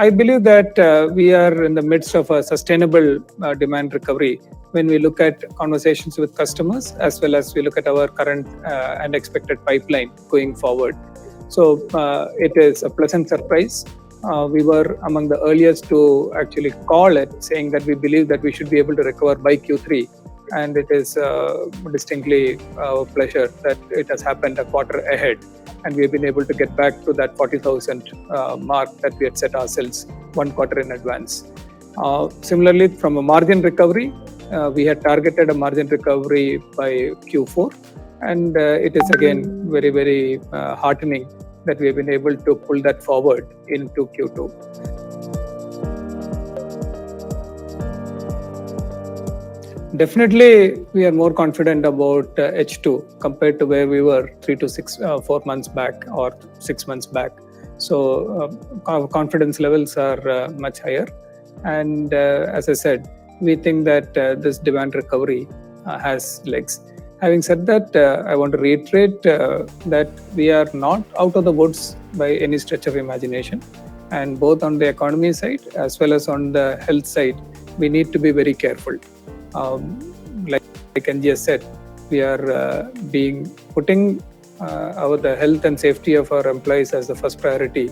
I believe that we are in the midst of a sustainable demand recovery when we look at conversations with customers as well as we look at our current and expected pipeline going forward. So it is a pleasant surprise. We were among the earliest to actually call it, saying that we believe that we should be able to recover by Q3. And it is distinctly our pleasure that it has happened a quarter ahead. And we have been able to get back to that 40,000 mark that we had set ourselves 1 quarter in advance. Similarly, from a margin recovery, we had targeted a margin recovery by Q4. And it is again very, very heartening that we have been able to pull that forward into Q2. Definitely, we are more confident about H2 compared to where we were 4 months back or 6 months back. So our confidence levels are much higher. And as I said, we think that this demand recovery has legs. Having said that, I want to reiterate that we are not out of the woods by any stretch of imagination. And both on the economy side as well as on the health side, we need to be very careful. Like NGS said, we are putting the health and safety of our employees as the first priority.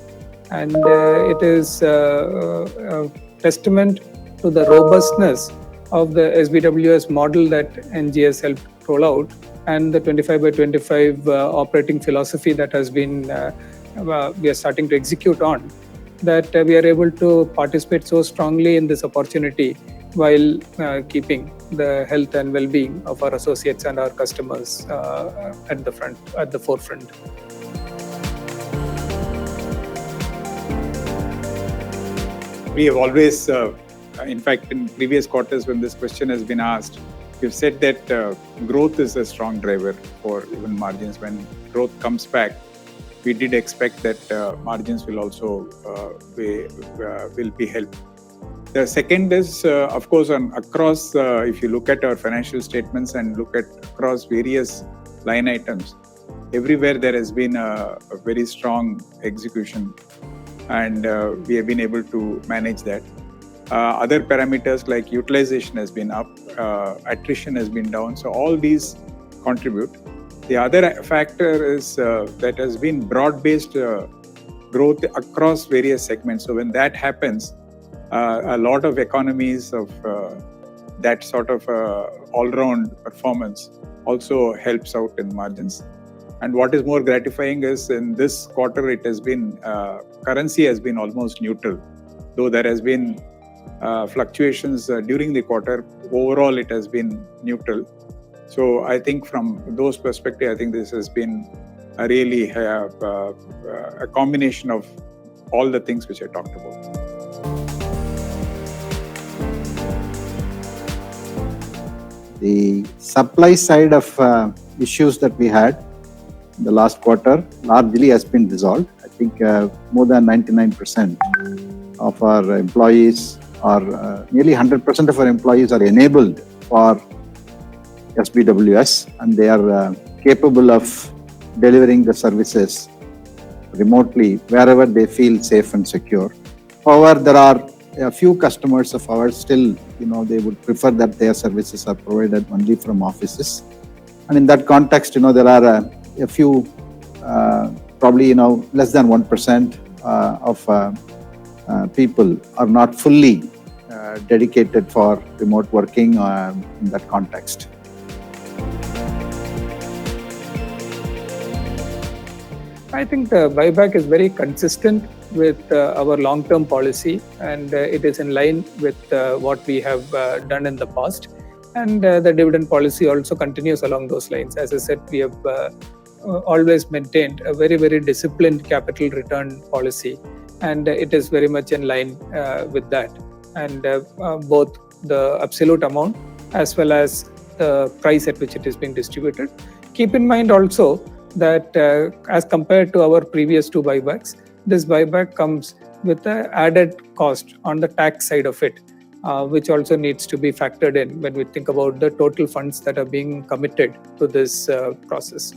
And it is a testament to the robustness of the SBWS model that NGS helped roll out and the 25 by 25 operating philosophy that has been we are starting to execute on, that we are able to participate so strongly in this opportunity while keeping the health and well-being of our associates and our customers at the forefront. We have always, in fact, in previous quarters when this question has been asked, we've said that growth is a strong driver for even margins. When growth comes back, we did expect that margins will also will be helped. The second is, of course, across, if you look at our financial statements and look at across various line items, everywhere there has been a very strong execution, and we have been able to manage that. Other parameters like utilization has been up, attrition has been down, so all these contribute. The other factor is that has been broad-based growth across various segments. So when that happens, a lot of economies of that sort of all-round performance also helps out in margins. And what is more gratifying is in this quarter, it has been currency has been almost neutral, though there has been fluctuations during the quarter. Overall, it has been neutral. So I think from those perspectives, I think this has been a really a combination of all the things which I talked about. The supply side of issues that we had in the last quarter largely has been resolved. I think more than 99% of our employees are, nearly 100% of our employees are enabled for SBWS, and they are capable of delivering the services remotely wherever they feel safe and secure. However, there are a few customers of ours still, they would prefer that their services are provided only from offices. And in that context, there are a few, probably, less than 1% of people are not fully dedicated for remote working in that context. I think the buyback is very consistent with our long-term policy, and it is in line with what we have done in the past. And the dividend policy also continues along those lines. As I said, we have always maintained a very, very disciplined capital return policy, and it is very much in line with that. And both the absolute amount as well as the price at which it is being distributed. Keep in mind also that as compared to our previous two buybacks, this buyback comes with an added cost on the tax side of it, which also needs to be factored in when we think about the total funds that are being committed to this process.